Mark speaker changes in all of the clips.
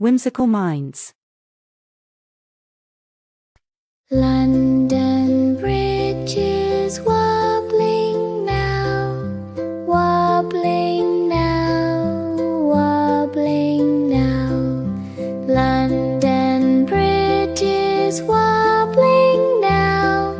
Speaker 1: Whimsical minds.
Speaker 2: London Bridge is wobbling now, wobbling now, wobbling now. London Bridge is wobbling now.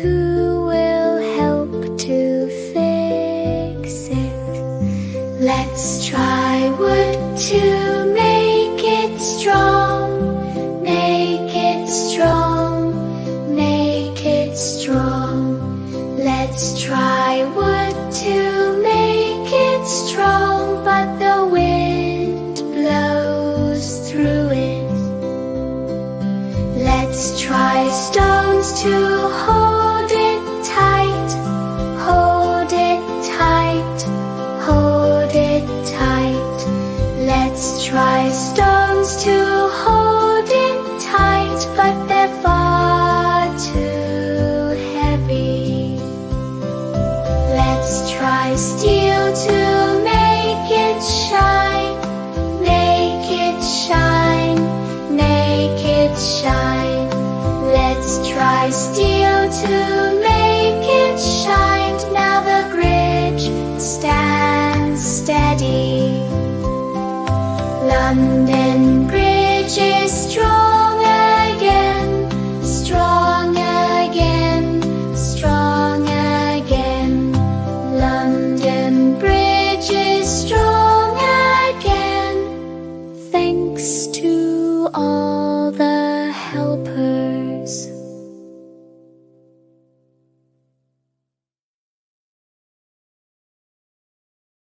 Speaker 2: Who will help to fix it? Let's try wood to make it strong, make it strong. Make it strong. Let's try wood to make it strong, but the wind blows through it. Let's try stones to hold it tight, hold it tight, hold it tight. Let's try stones to hold it tight, but they're far too heavy. Let's try steel to make it shine, make it shine, make it shine. Let's try steel to make it shine. Now the bridge stands steady. London Bridge is strong.